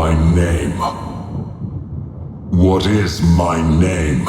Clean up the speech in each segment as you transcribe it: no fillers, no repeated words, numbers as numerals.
my name? What is my name?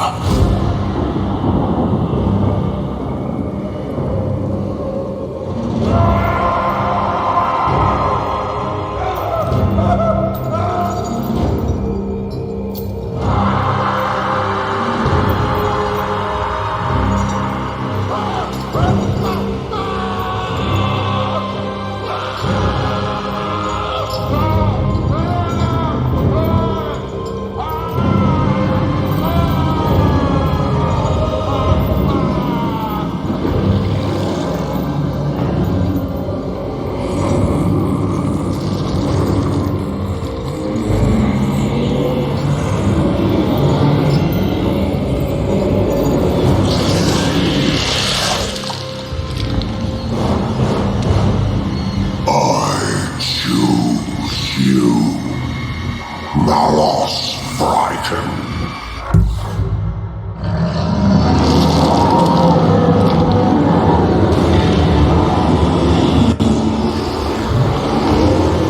Malos Frighten.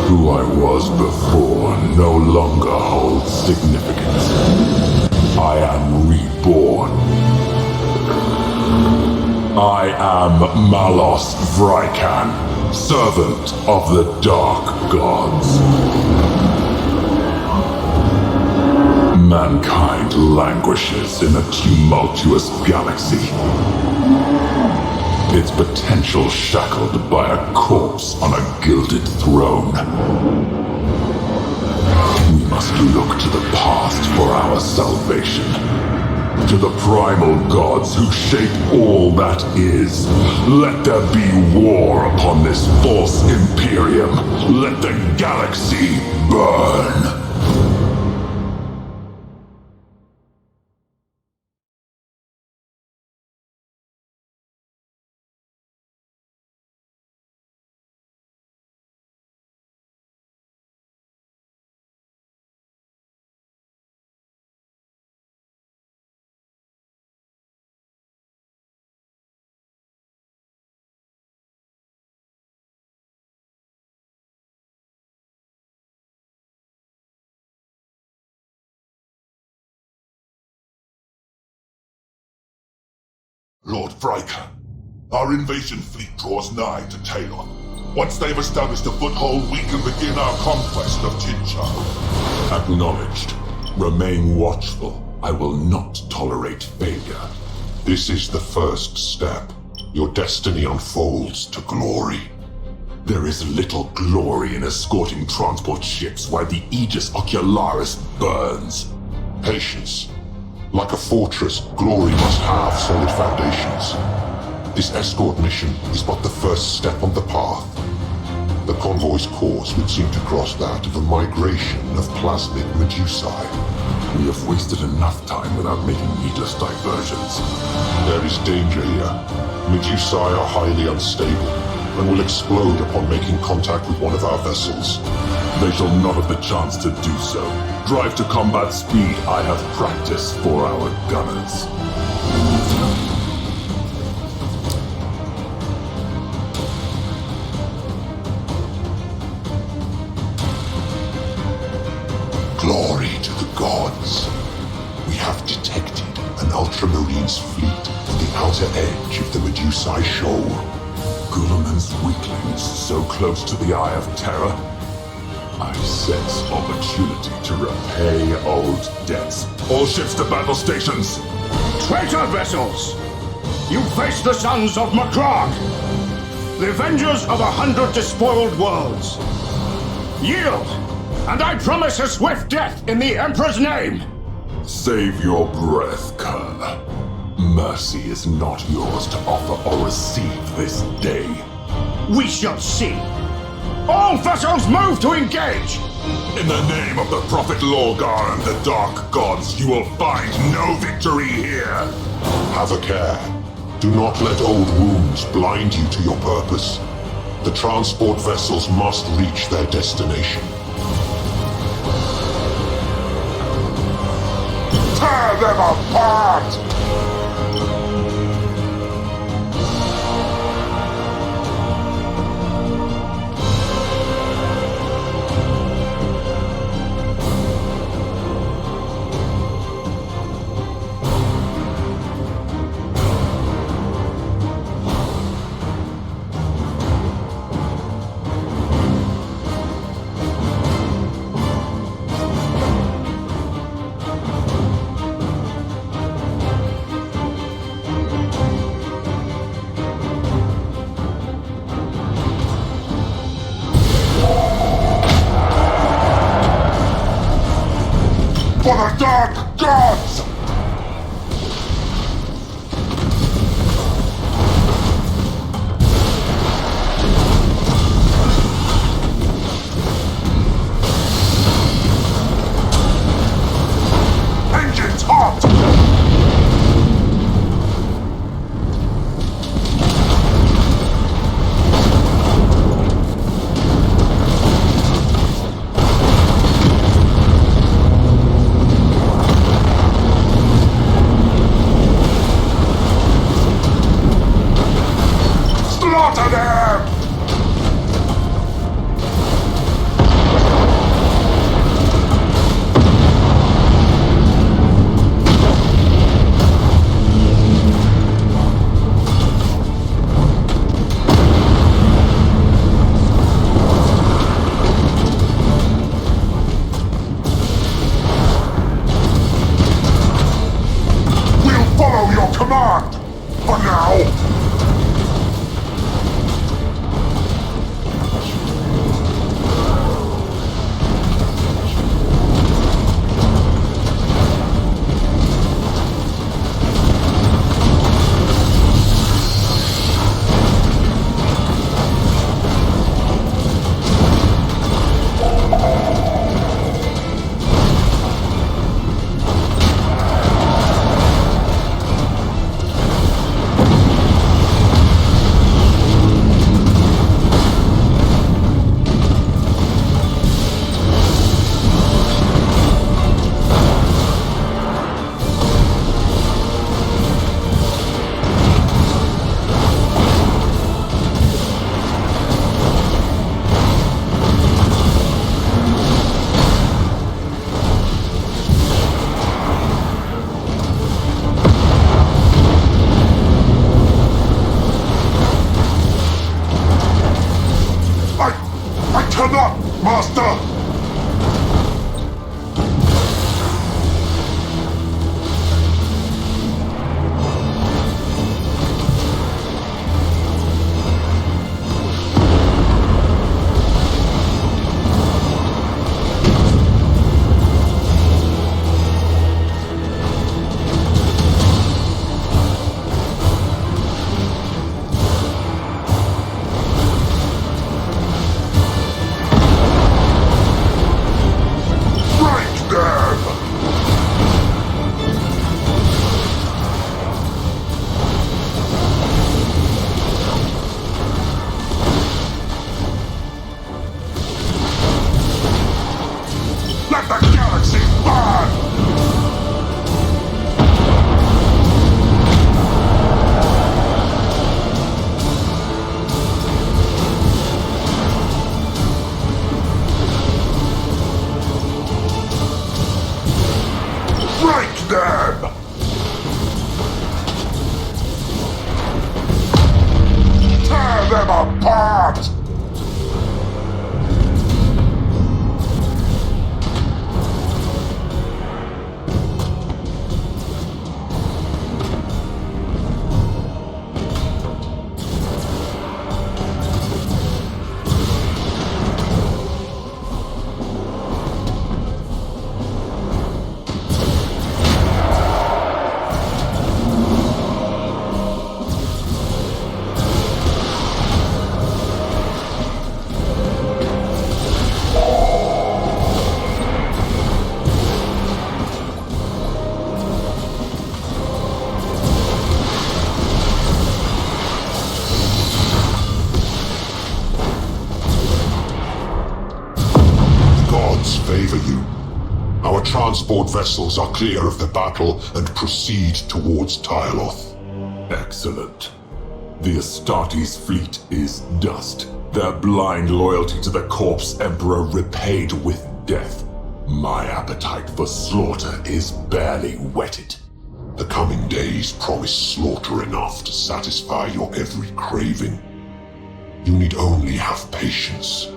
Who I was before no longer holds significance. I am reborn. I am Malos Vrykan, servant of the Dark Gods. Mankind languishes in a tumultuous galaxy, its potential shackled by a corpse on a gilded throne. We must look to the past for our salvation, to the primal gods who shape all that is. Let there be war upon this false Imperium. Let the galaxy burn. Lord Vrykan, our invasion fleet draws nigh to Talon. Once they've established a foothold, we can begin our conquest of Jinchar. Acknowledged. Remain watchful. I will not tolerate failure. This is the first step. Your destiny unfolds to glory. There is little glory in escorting transport ships while the Aegis Ocularis burns. Patience. Like a fortress, glory must have solid foundations. This escort mission is but the first step on the path. The convoy's course would seem to cross that of a migration of plasmid Medusae. We have wasted enough time without making needless diversions. There is danger here. Medusae are highly unstable and will explode upon making contact with one of our vessels. They shall not have the chance to do so. Drive to combat speed. I have practice for our gunners. Glory to the gods. We have detected an Ultramarine's fleet at the outer edge of the Medusae Shoal. Guilliman's weaklings so close to the Eye of Terror. I sense opportunity to repay old debts. All ships to battle stations! Traitor vessels! You face the sons of Macrog, the avengers of 100 despoiled worlds. Yield, and I promise a swift death in the Emperor's name! Save your breath, Kerr. Mercy is not yours to offer or receive this day. We shall see. All vessels move to engage! In the name of the Prophet Lorgar and the Dark Gods, you will find no victory here! Have a care. Do not let old wounds blind you to your purpose. The transport vessels must reach their destination. Tear them apart! cannot, Master! Let the galaxy burn! Break them! Tear them apart! Favor you. Our transport vessels are clear of the battle and proceed towards Tyloth. Excellent. The Astartes fleet is dust. Their blind loyalty to the Corpse Emperor repaid with death. My appetite for slaughter is barely whetted. The coming days promise slaughter enough to satisfy your every craving. You need only have patience.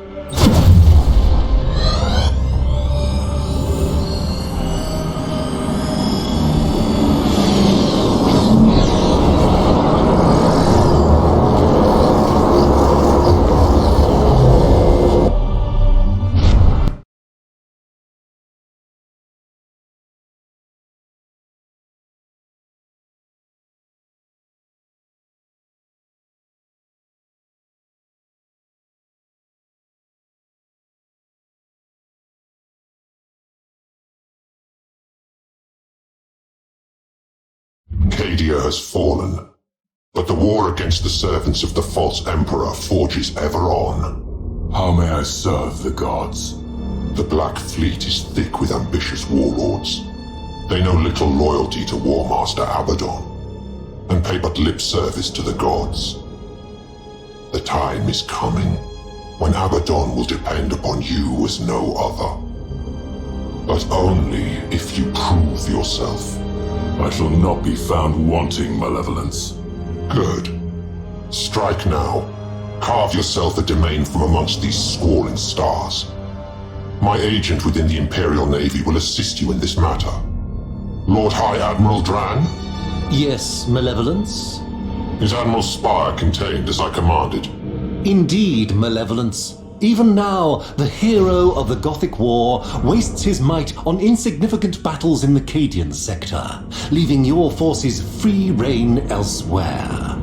Cadia has fallen, but the war against the servants of the false emperor forges ever on. How may I serve the gods? The Black Fleet is thick with ambitious warlords. They know little loyalty to War Master Abaddon, and pay but lip service to the gods. The time is coming when Abaddon will depend upon you as no other. But only if you prove yourself. I shall not be found wanting malevolence. Good. Strike now. Carve yourself a domain from amongst these squalling stars. My agent within the Imperial Navy will assist you in this matter. Lord High Admiral Dran? Yes, Malevolence? Is Admiral Spire contained as I commanded? Indeed, Malevolence. Even now, the hero of the Gothic War wastes his might on insignificant battles in the Cadian sector, leaving your forces free rein elsewhere.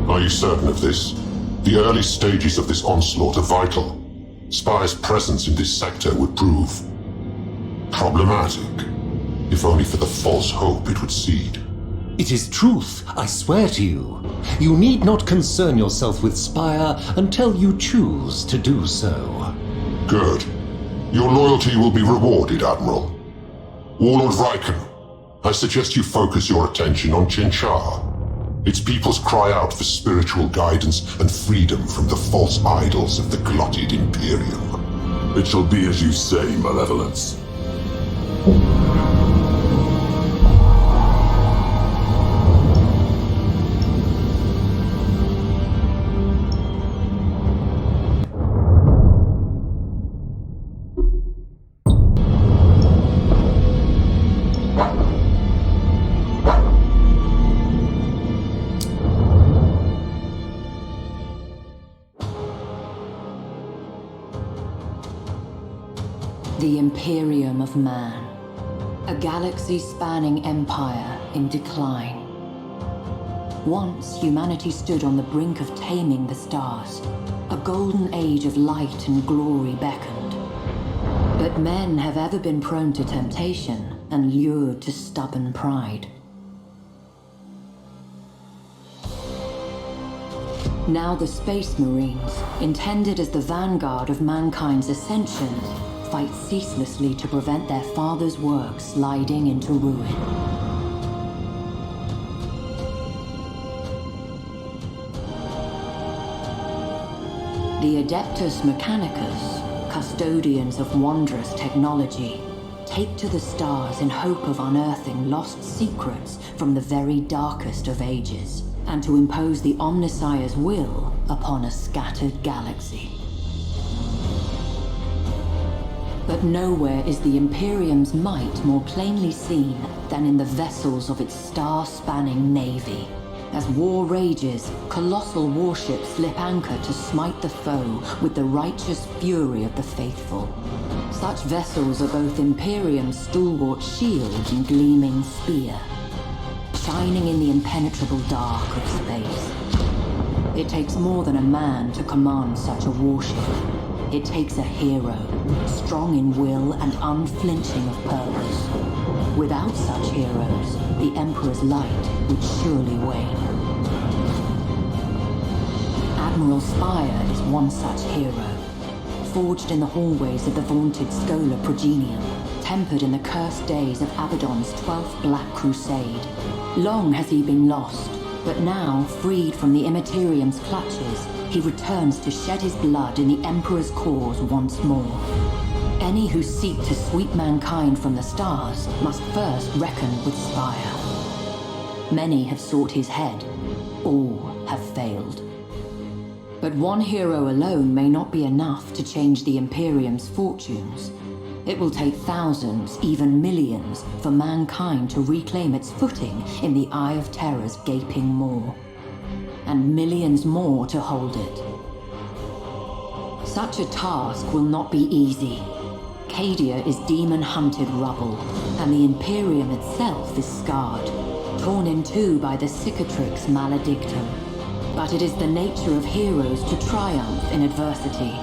Are you certain of this? The early stages of this onslaught are vital. Spire's presence in this sector would prove problematic, if only for the false hope it would seed. It is truth, I swear to you. You need not concern yourself with Spire until you choose to do so. Good. Your loyalty will be rewarded, Admiral. Warlord Riken, I suggest you focus your attention on Chinchar. Its peoples cry out for spiritual guidance and freedom from the false idols of the glutted Imperium. It shall be as you say, Malevolence. The Imperium of Man. A galaxy-spanning empire in decline. Once, humanity stood on the brink of taming the stars. A golden age of light and glory beckoned. But men have ever been prone to temptation and lured to stubborn pride. Now the Space Marines, intended as the vanguard of mankind's ascension, fight ceaselessly to prevent their father's work sliding into ruin. The Adeptus Mechanicus, custodians of wondrous technology, take to the stars in hope of unearthing lost secrets from the very darkest of ages, and to impose the Omnissiah's will upon a scattered galaxy. But nowhere is the Imperium's might more plainly seen than in the vessels of its star-spanning navy. As war rages, colossal warships slip anchor to smite the foe with the righteous fury of the faithful. Such vessels are both Imperium's stalwart shield and gleaming spear, shining in the impenetrable dark of space. It takes more than a man to command such a warship. It takes a hero, strong in will and unflinching of purpose. Without such heroes, the Emperor's light would surely wane. Admiral Spire is one such hero, forged in the hallways of the vaunted Schola Progenium, tempered in the cursed days of Abaddon's 12th Black Crusade. Long has he been lost, but now, freed from the Immaterium's clutches, he returns to shed his blood in the Emperor's cause once more. Any who seek to sweep mankind from the stars must first reckon with Spire. Many have sought his head, all have failed. But one hero alone may not be enough to change the Imperium's fortunes. It will take thousands, even millions, for mankind to reclaim its footing in the Eye of Terror's gaping maw. And millions more to hold it. Such a task will not be easy. Cadia is demon-hunted rubble, and the Imperium itself is scarred, torn in two by the Cicatrix Maledictum. But it is the nature of heroes to triumph in adversity,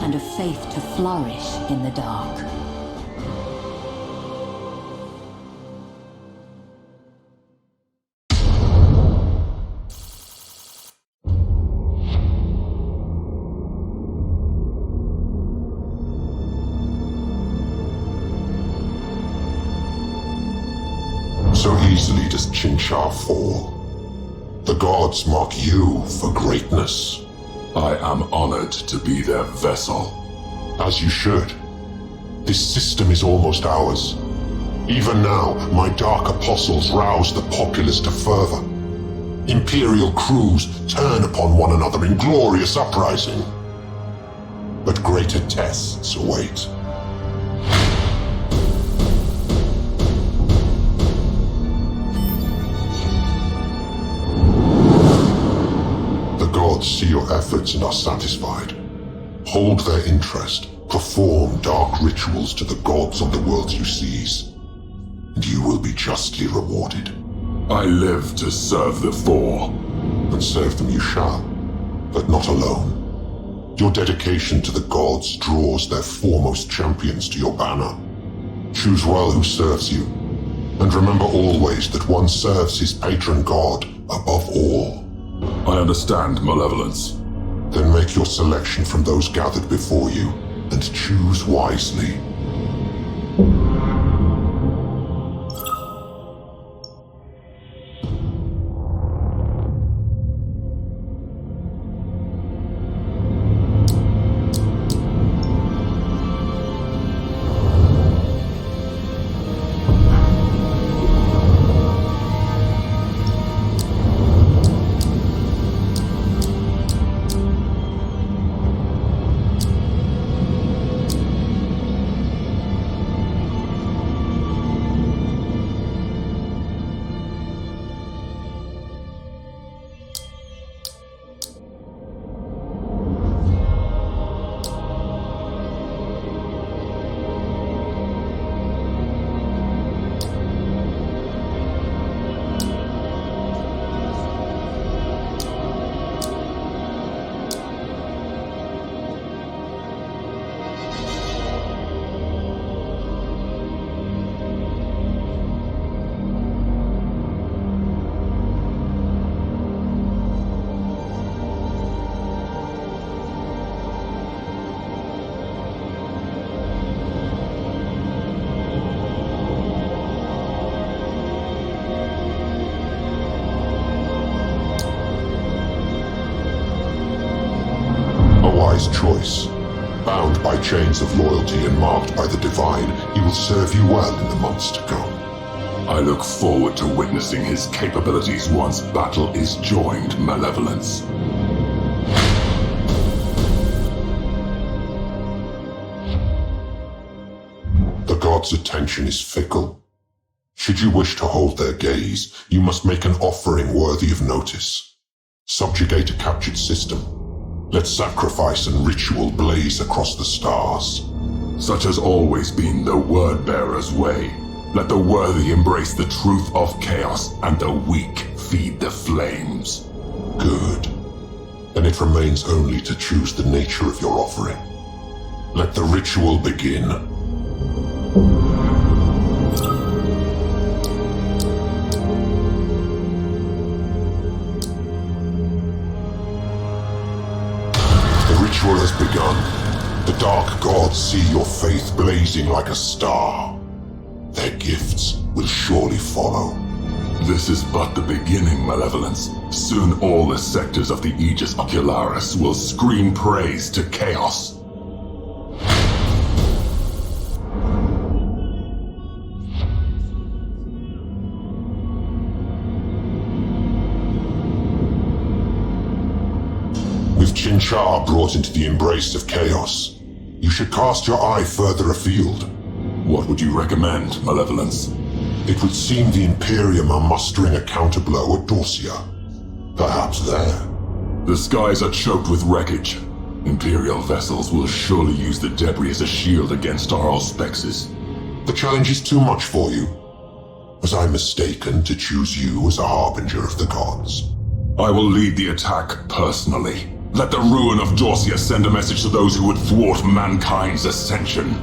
and of faith to flourish in the dark. So easily does Chinchar fall. The gods mark you for greatness. I am honored to be their vessel. As you should. This system is almost ours. Even now, my dark apostles rouse the populace to fervor. Imperial crews turn upon one another in glorious uprising. But greater tests await. See your efforts and are satisfied. Hold their interest. Perform dark rituals to the gods of the worlds you seize, and you will be justly rewarded. I live to serve the Four. And serve them you shall, but not alone. Your dedication to the gods draws their foremost champions to your banner. Choose well who serves you, and remember always that one serves his patron god above all. I understand, Malevolence. Then make your selection from those gathered before you, and choose wisely. wise choice. Bound by chains of loyalty and marked by the divine, he will serve you well in the months to come. I look forward to witnessing his capabilities once battle is joined, Malevolence. The gods' attention is fickle. Should you wish to hold their gaze, you must make an offering worthy of notice. Subjugate a captured system. Let sacrifice and ritual blaze across the stars. Such has always been the Word-Bearer's way. Let the worthy embrace the truth of chaos, and the weak feed the flames. Good. Then it remains only to choose the nature of your offering. Let the ritual begin. The ritual has begun. The dark gods see your faith blazing like a star. Their gifts will surely follow. This is but the beginning, Malevolence. Soon all the sectors of the Aegis Ocularis will scream praise to chaos. With Chinchar brought into the embrace of chaos, you should cast your eye further afield. What would you recommend, Malevolence? It would seem the Imperium are mustering a counterblow at Dorsia. Perhaps there. The skies are choked with wreckage. Imperial vessels will surely use the debris as a shield against our auspexes. The challenge is too much for you. Was I mistaken to choose you as a harbinger of the gods? I will lead the attack personally. Let the ruin of Dorsia send a message to those who would thwart mankind's ascension.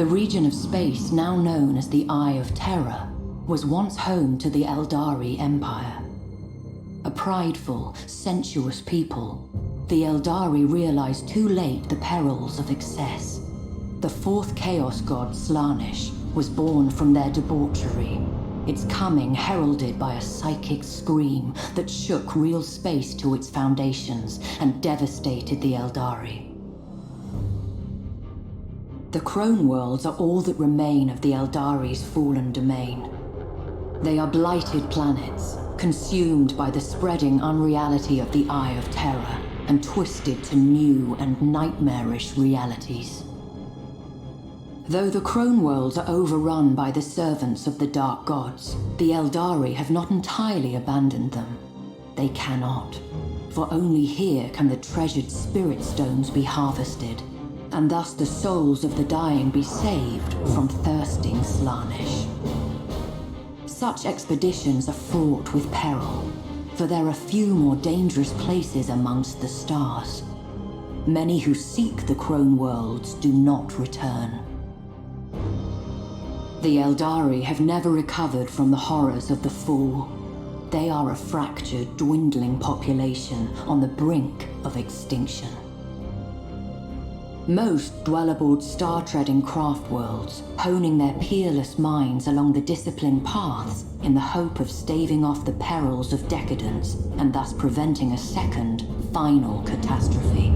The region of space now known as the Eye of Terror was once home to the Eldari Empire. A prideful, sensuous people, the Eldari realized too late the perils of excess. The fourth Chaos God, Slaanesh, was born from their debauchery, its coming heralded by a psychic scream that shook real space to its foundations and devastated the Eldari. The Crone Worlds are all that remain of the Eldari's fallen domain. They are blighted planets, consumed by the spreading unreality of the Eye of Terror and twisted to new and nightmarish realities. Though the Crone Worlds are overrun by the servants of the Dark Gods, the Eldari have not entirely abandoned them. They cannot, for only here can the treasured Spirit Stones be harvested, and thus the souls of the dying be saved from thirsting Slaanesh. Such expeditions are fraught with peril, for there are few more dangerous places amongst the stars. Many who seek the Crone Worlds do not return. The Eldari have never recovered from the horrors of the Fall. They are a fractured, dwindling population on the brink of extinction. Most dwell aboard star-treading craft worlds, honing their peerless minds along the disciplined paths in the hope of staving off the perils of decadence and thus preventing a second, final catastrophe.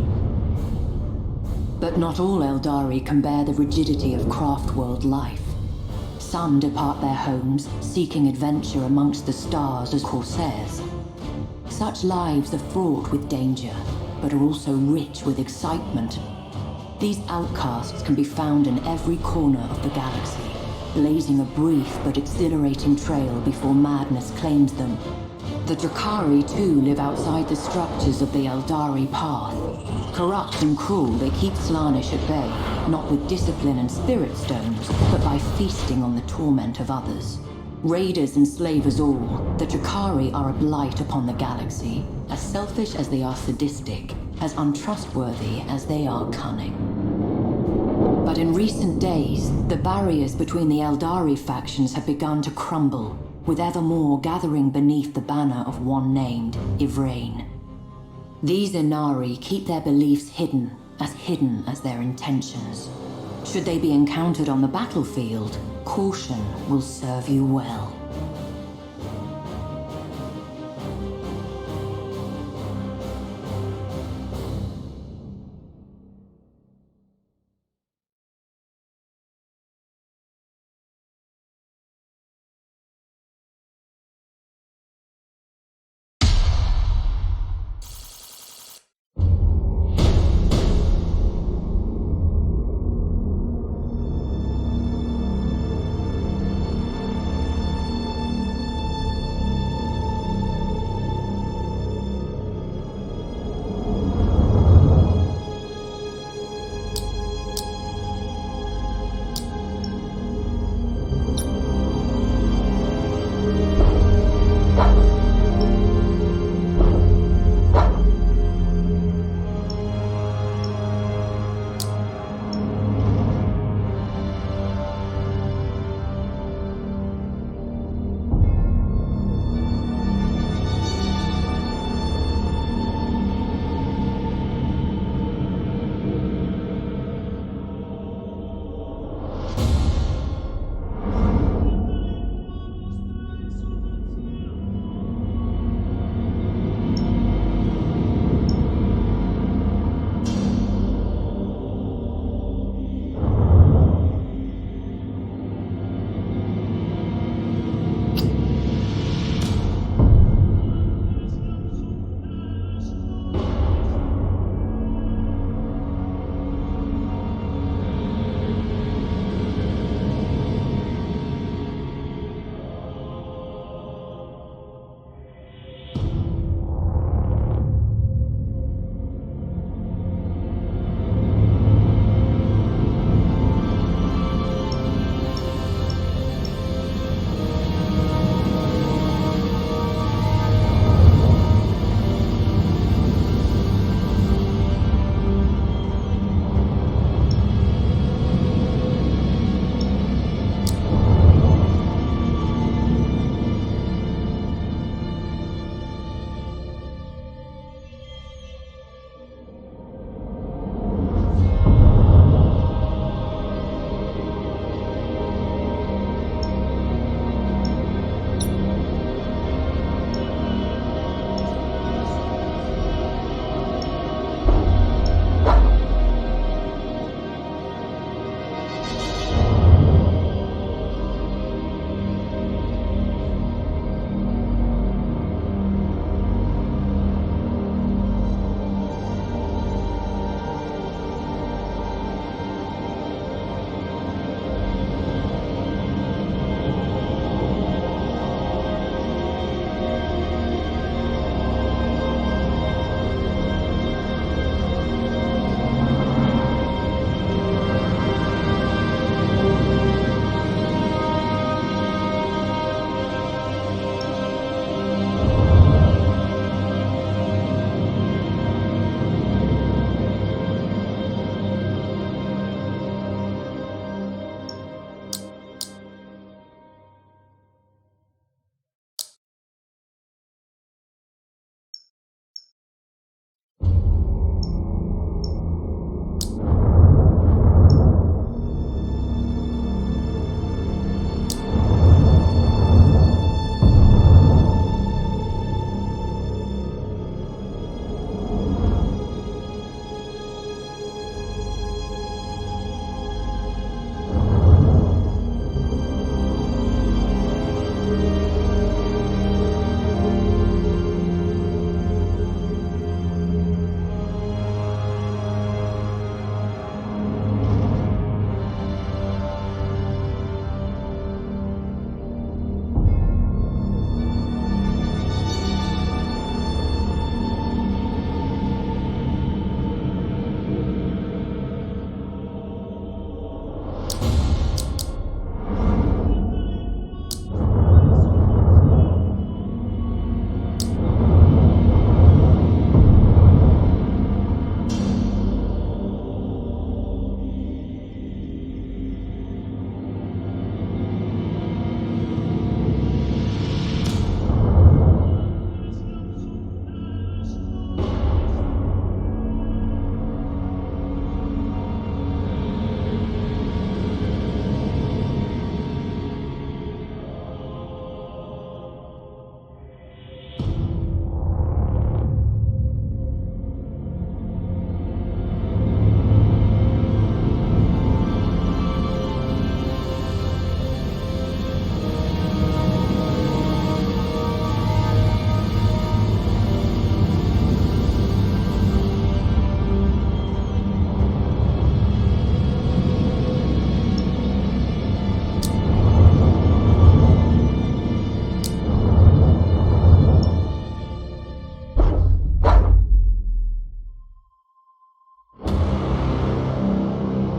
But not all Eldari can bear the rigidity of craft world life. Some depart their homes, seeking adventure amongst the stars as corsairs. Such lives are fraught with danger, but are also rich with excitement. These outcasts can be found in every corner of the galaxy, blazing a brief but exhilarating trail before madness claims them. The Drakari too live outside the structures of the Eldari path. Corrupt and cruel, they keep Slaanesh at bay, not with discipline and spirit stones, but by feasting on the torment of others. Raiders enslave us all, the Drakari are a blight upon the galaxy, as selfish as they are sadistic, as untrustworthy as they are cunning. But in recent days, the barriers between the Eldari factions have begun to crumble, with ever more gathering beneath the banner of one named Yvraine. These Inari keep their beliefs hidden as their intentions. Should they be encountered on the battlefield, caution will serve you well.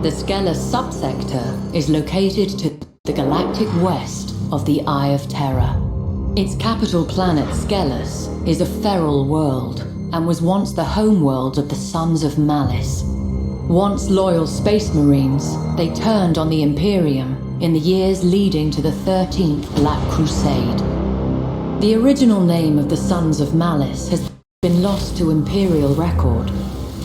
The Skelos subsector is located to the galactic west of the Eye of Terror. Its capital planet, Skelos, is a feral world and was once the homeworld of the Sons of Malice. Once loyal space marines, they turned on the Imperium in the years leading to the 13th Black Crusade. The original name of the Sons of Malice has been lost to Imperial record,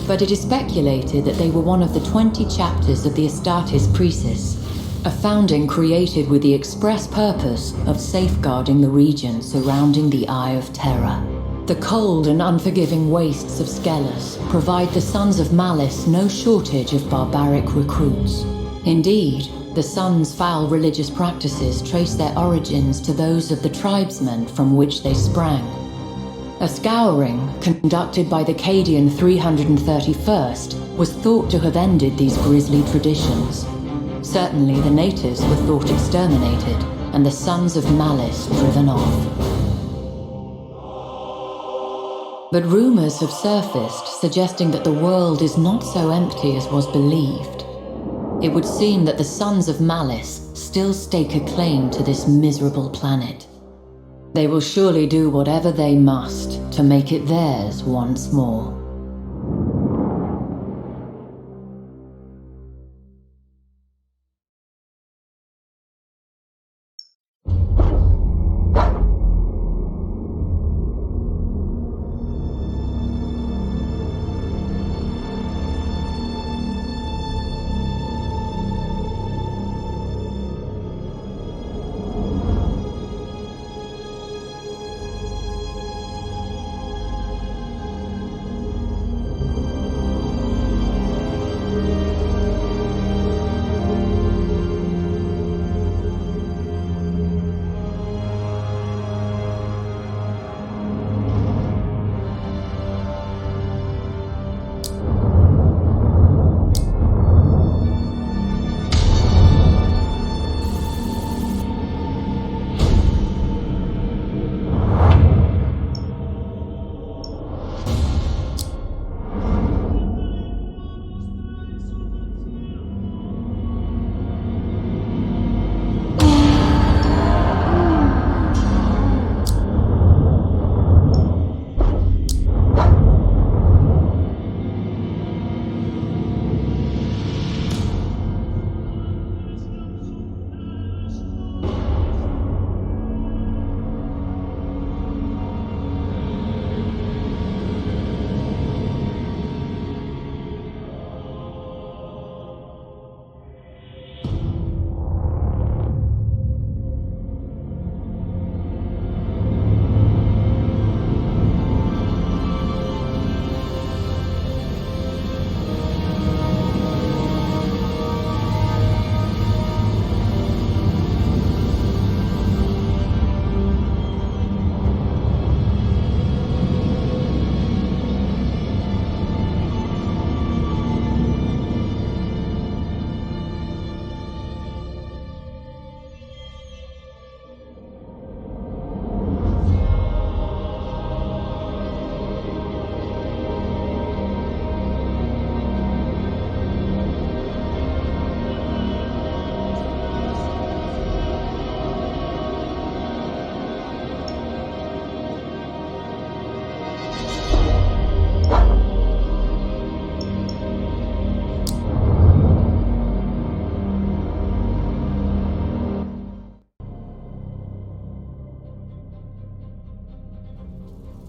but it is speculated that they were one of the 20 chapters of the Astartes Precis, a founding created with the express purpose of safeguarding the region surrounding the Eye of Terror. The cold and unforgiving wastes of Skelos provide the Sons of Malice no shortage of barbaric recruits. Indeed, the Sons' foul religious practices trace their origins to those of the tribesmen from which they sprang. A scouring, conducted by the Cadian 331st, was thought to have ended these grisly traditions. Certainly the natives were thought exterminated, and the Sons of Malice driven off. But rumors have surfaced suggesting that the world is not so empty as was believed. It would seem that the Sons of Malice still stake a claim to this miserable planet. They will surely do whatever they must to make it theirs once more.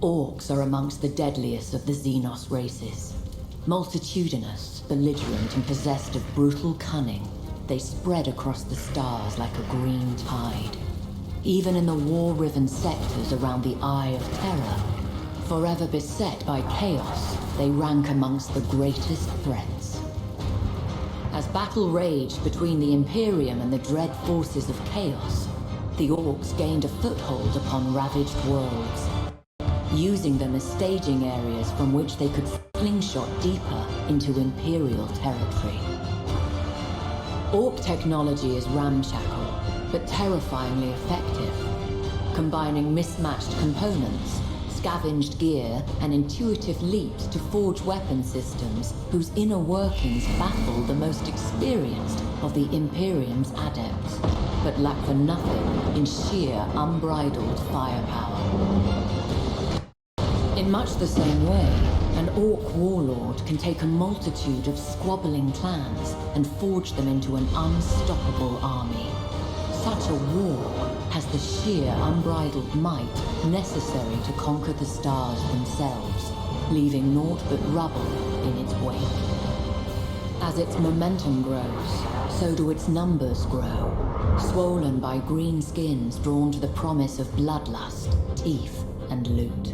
Orcs are amongst the deadliest of the Xenos races. Multitudinous, belligerent, and possessed of brutal cunning, they spread across the stars like a green tide. Even in the war-riven sectors around the Eye of Terror, forever beset by chaos, they rank amongst the greatest threats. As battle raged between the Imperium and the dread forces of Chaos, the Orcs gained a foothold upon ravaged worlds, using them as staging areas from which they could slingshot deeper into Imperial territory. Orc technology is ramshackle, but terrifyingly effective, combining mismatched components, scavenged gear and intuitive leaps to forge weapon systems whose inner workings baffle the most experienced of the Imperium's adepts, but lack for nothing in sheer unbridled firepower. In much the same way, an Orc warlord can take a multitude of squabbling clans and forge them into an unstoppable army. Such a war has the sheer unbridled might necessary to conquer the stars themselves, leaving naught but rubble in its wake. As its momentum grows, so do its numbers grow, swollen by green skins drawn to the promise of bloodlust, teeth, and loot.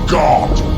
god!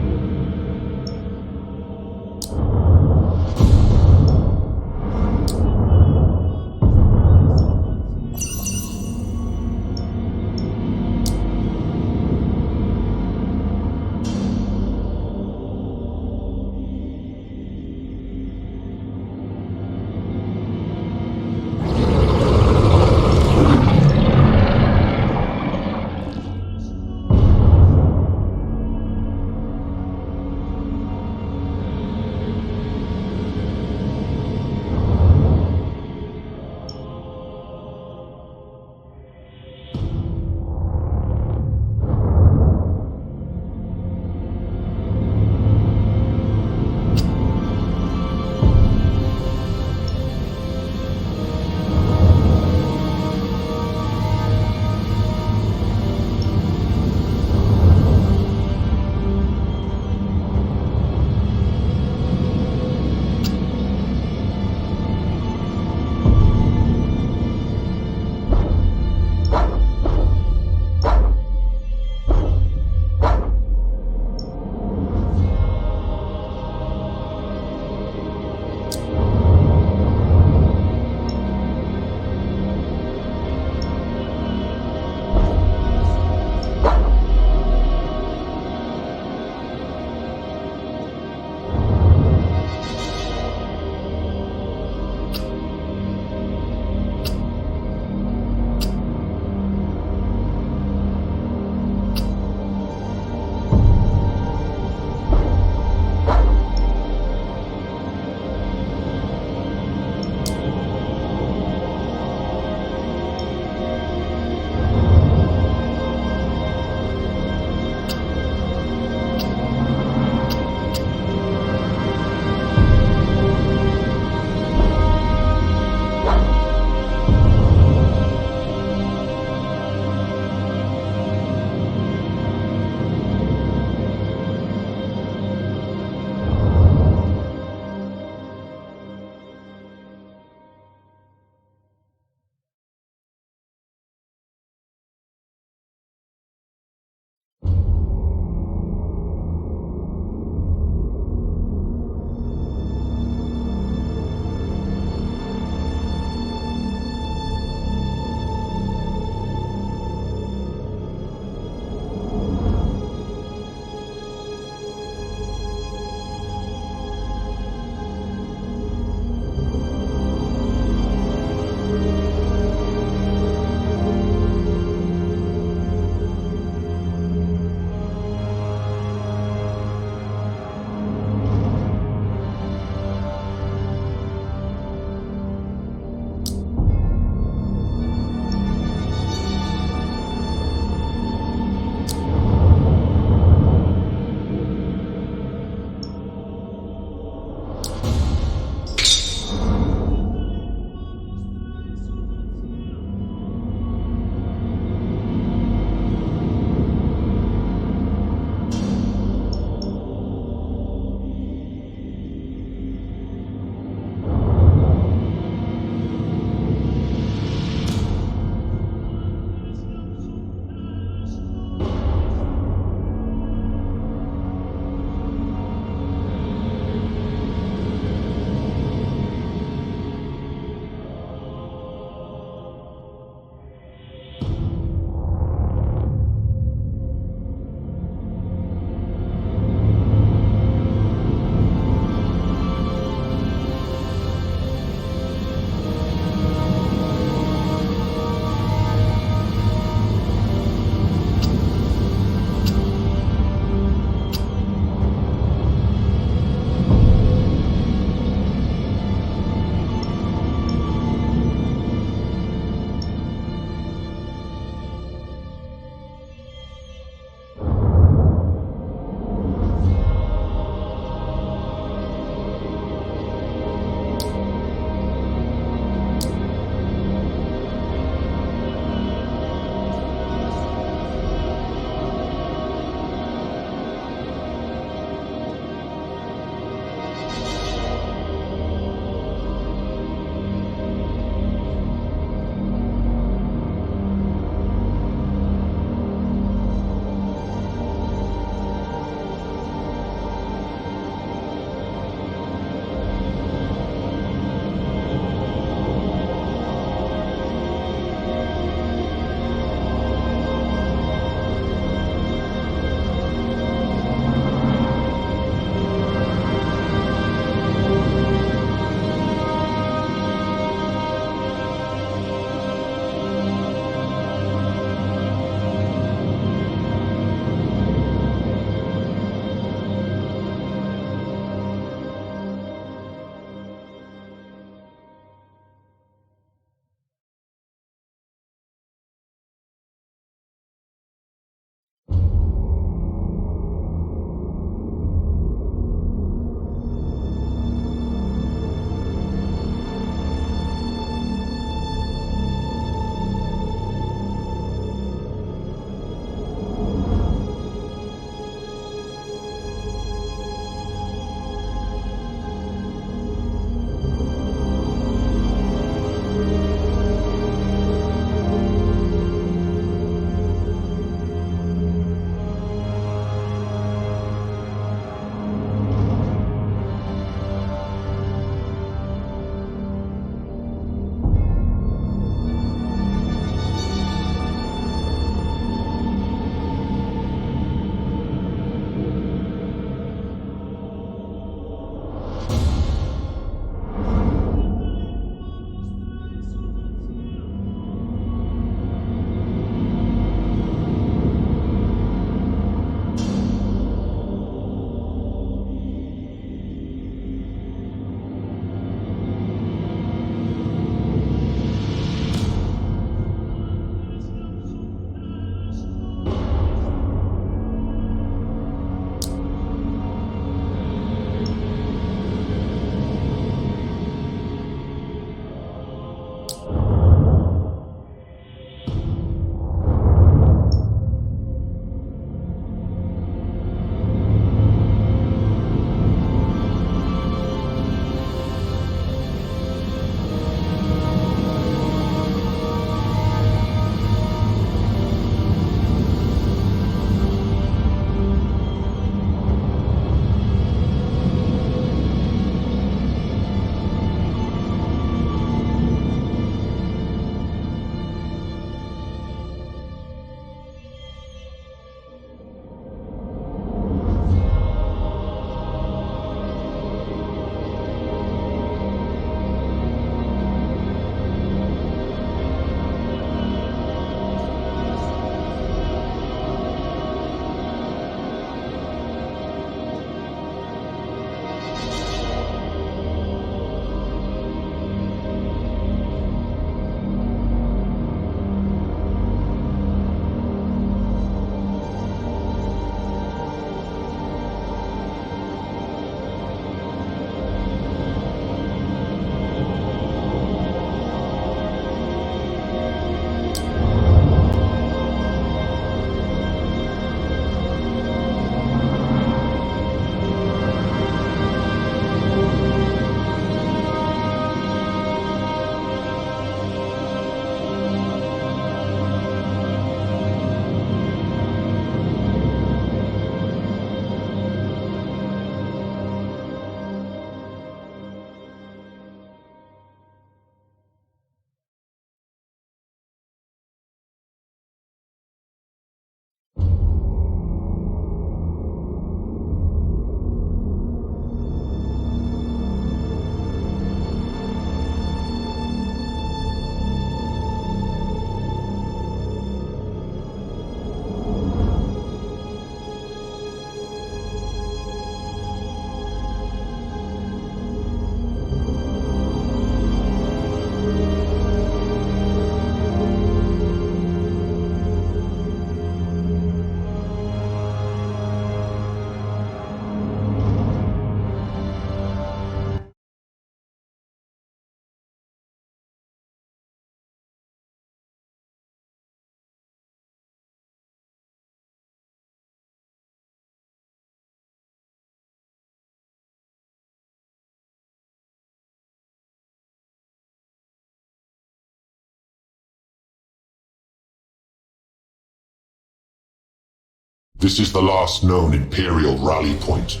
This is the last known Imperial rally point.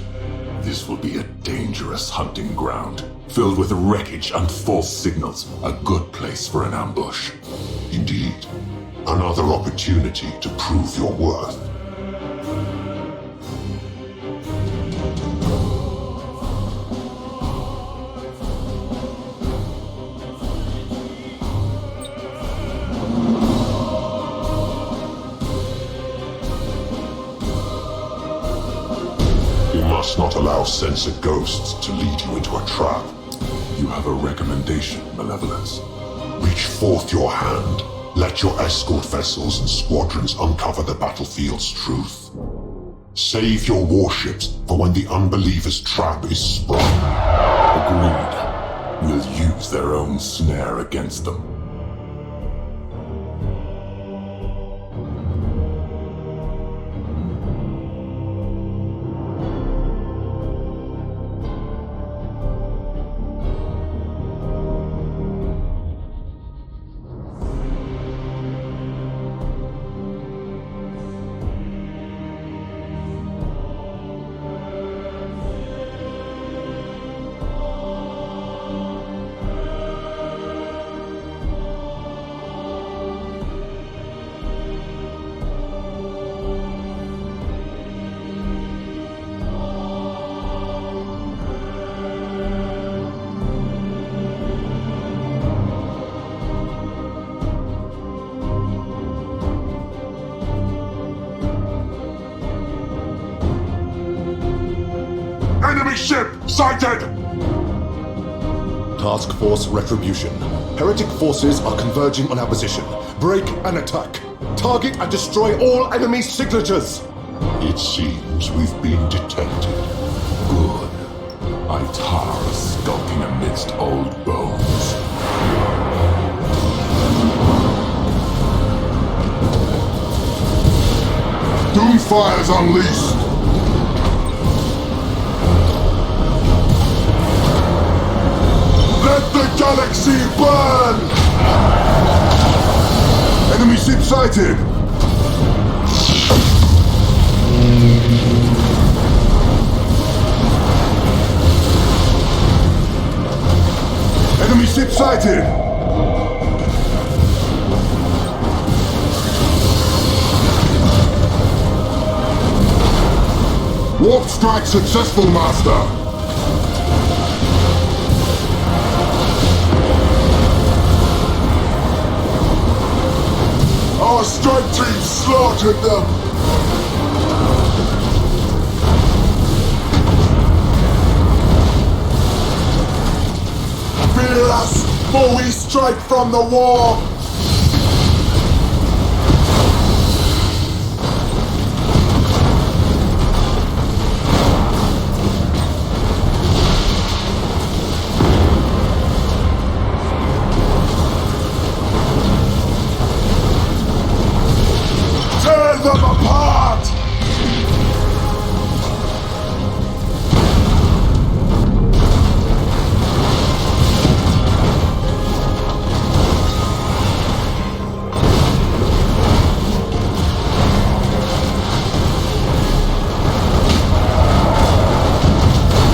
This will be a dangerous hunting ground, filled with wreckage and false signals. A good place for an ambush. Indeed, another opportunity to prove your worth. You must not allow censored ghosts to lead you into a trap. You have a recommendation, Malevolence. Reach forth your hand. Let your escort vessels and squadrons uncover the battlefield's truth. Save your warships for when the unbelievers' trap is sprung. Agreed. We'll use their own snare against them. Enemy ship sighted! Task Force Retribution. Heretic forces are converging on our position. Break and attack. Target and destroy all enemy signatures. It seems we've been detected. Good. Itara skulking amidst old bones. Doomfire's unleashed! Let the galaxy burn! Enemy ship sighted! Enemy ship sighted! Warp strike successful, Master! Our strike team slaughtered them! Fear us, for we strike from the war! Tear them apart!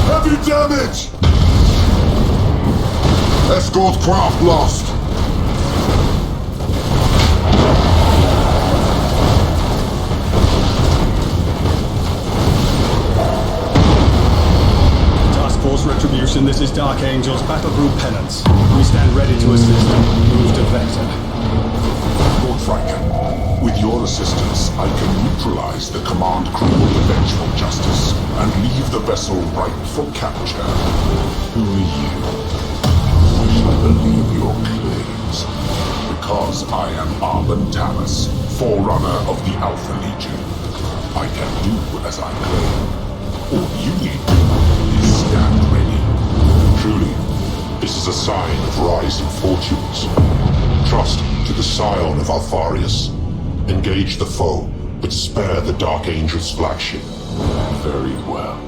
Heavy damage! Escort craft lost! Task Force Retribution, this is Dark Angel's Battle Group Penance. We stand ready to assist. Move to Vector. Lord Franken, with your assistance, I can neutralize the command crew of the Vengeful Justice and leave the vessel ripe for capture. Who are you? I shall believe your claims. Because I am Arben Tamas, forerunner of the Alpha Legion. I can do as I claim. All you need to do is stand ready. Truly, this is a sign of rising fortunes. Trust to the Scion of Alfarius. Engage the foe, but spare the Dark Angel's flagship. Very well.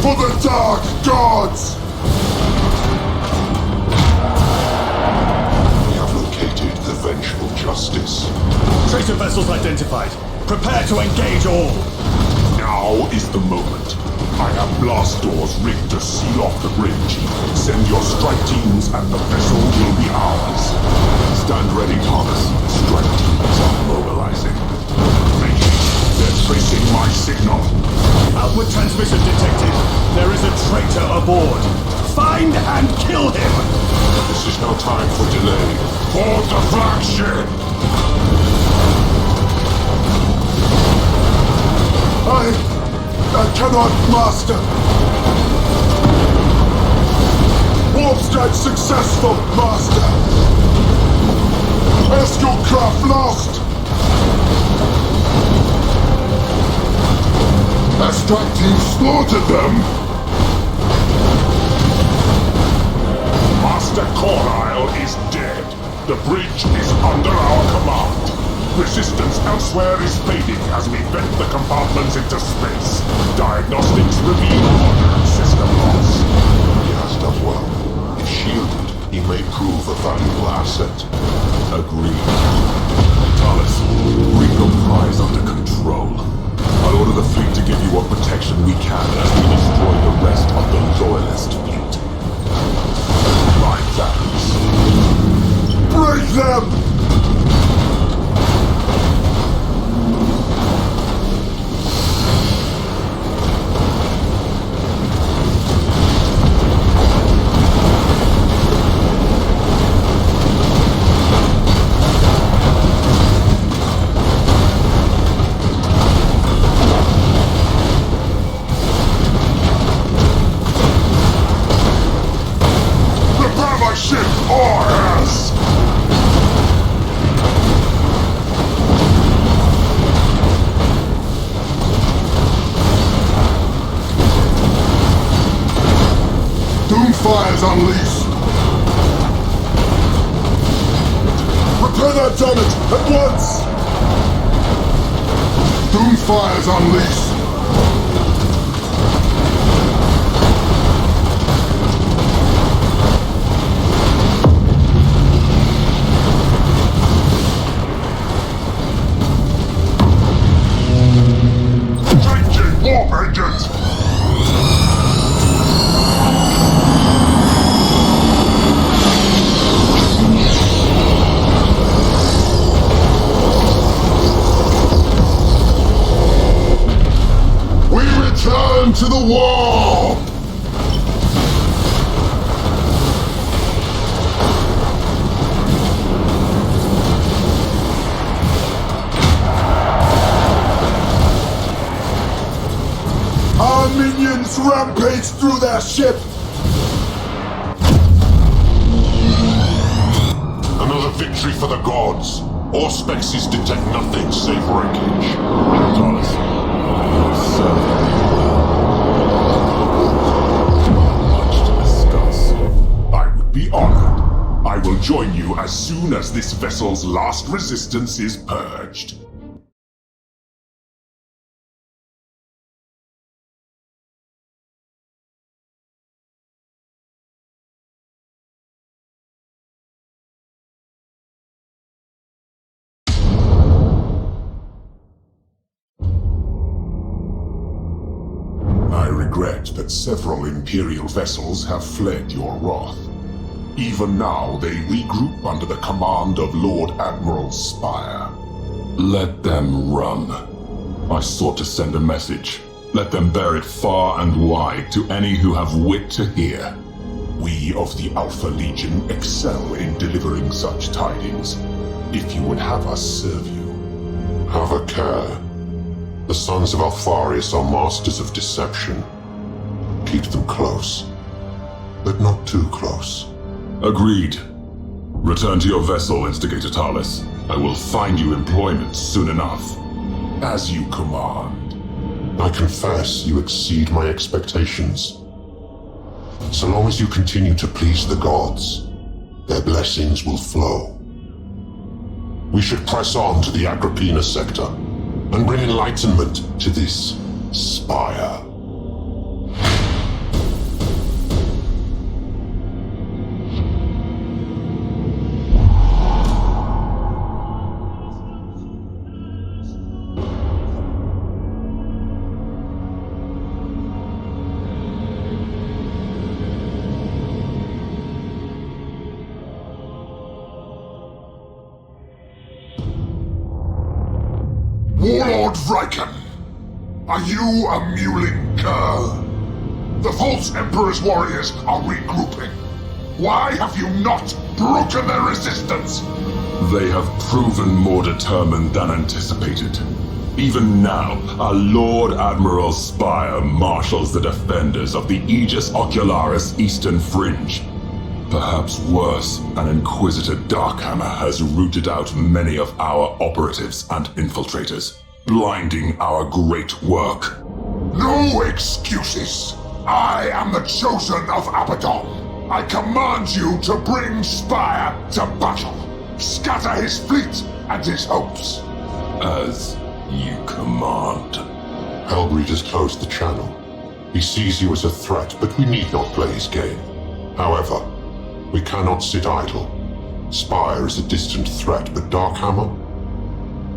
for the Dark Gods! We have located the Vengeful Justice. Tracer vessels identified. Prepare to engage all. Now is the moment. I have blast doors rigged to seal off the bridge. Send your strike teams and the vessel will be ours. Stand ready, Thomas. Strike teams are mobilizing. They're tracing my signal. Outward transmission detected. There is a traitor aboard. Find and kill him! This is no time for delay. Board the flagship! I cannot, Master! Warp strike successful, Master! Escort craft lost! Our strike team slaughtered them! Master Corisle is dead. The bridge is under our command. Resistance elsewhere is fading as we vent the compartments into space. Diagnostics reveal moderate system loss. He has done well. If shielded, he may prove a valuable asset. Agreed. Talis, bring your prize under control. I'll order the fleet to give you what protection we can as we destroy the rest of the Loyalist fleet. My thanks. Break them! Doomfire's unleashed! Repair that damage at once! Doomfire's unleashed! Changing warp engines! Return to the wall! Our minions rampage through their ship! Another victory for the gods. All species detect nothing save wreckage. Thomas, much to discuss. I would be honored. I will join you as soon as this vessel's last resistance is purged. I regret that several Imperial vessels have fled your wrath. Even now, they regroup under the command of Lord Admiral Spire. Let them run. I sought to send a message. Let them bear it far and wide to any who have wit to hear. We of the Alpha Legion excel in delivering such tidings. If you would have us serve you. Have a care. The sons of Alpharius are masters of deception. Keep them close, but not too close. Agreed. Return to your vessel, Instigator Talis. I will find you employment soon enough. As you command. I confess you exceed my expectations. So long as you continue to please the gods, their blessings will flow. We should press on to the Agrippina sector and bring enlightenment to this spire. Vrykon! Are you a mewling cur? The false Emperor's warriors are regrouping. Why have you not broken their resistance? They have proven more determined than anticipated. Even now, our Lord Admiral Spire marshals the defenders of the Aegis Ocularis Eastern Fringe. Perhaps worse, an Inquisitor Darkhammer has rooted out many of our operatives and infiltrators, blinding our great work. No excuses! I am the Chosen of Abaddon. I command you to bring Spire to battle. Scatter his fleet and his hopes. As you command. Helbreed has closed the channel. He sees you as a threat, but we need not play his game. However, we cannot sit idle. Spire is a distant threat, but Darkhammer?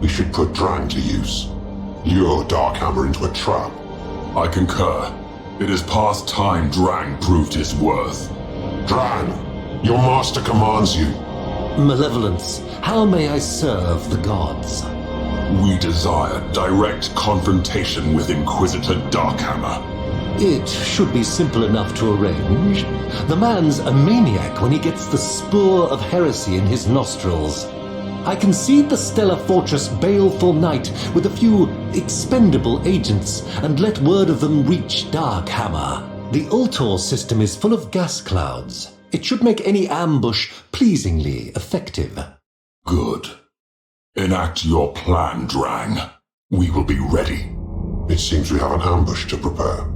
We should put Drang to use. Lure Darkhammer into a trap. I concur. It is past time Drang proved his worth. Drang, your master commands you. Malevolence, how may I serve the gods? We desire direct confrontation with Inquisitor Darkhammer. It should be simple enough to arrange. The man's a maniac when he gets the spore of heresy in his nostrils. I concede the Stellar Fortress baleful night with a few expendable agents and let word of them reach Darkhammer. The Ultor system is full of gas clouds. It should make any ambush pleasingly effective. Good. Enact your plan, Drang. We will be ready. It seems we have an ambush to prepare.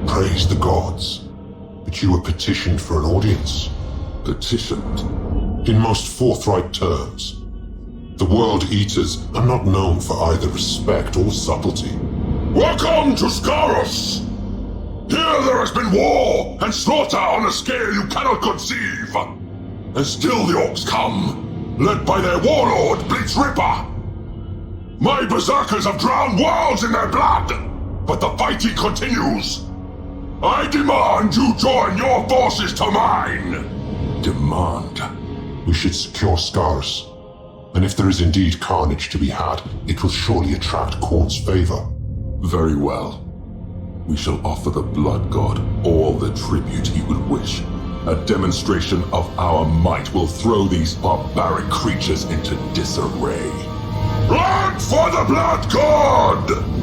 Praise the gods. But you were petitioned for an audience. Petitioned? In most forthright terms. The World Eaters are not known for either respect or subtlety. Welcome to Scaros! Here there has been war and slaughter on a scale you cannot conceive. And still the orcs come, led by their warlord, Blitz Ripper. My berserkers have drowned worlds in their blood, but the fighting continues. I demand you join your forces to mine! Demand? We should secure Scaros. And if there is indeed carnage to be had, it will surely attract Khorne's favor. Very well. We shall offer the Blood God all the tribute he would wish. A demonstration of our might will throw these barbaric creatures into disarray. Blood for the Blood God!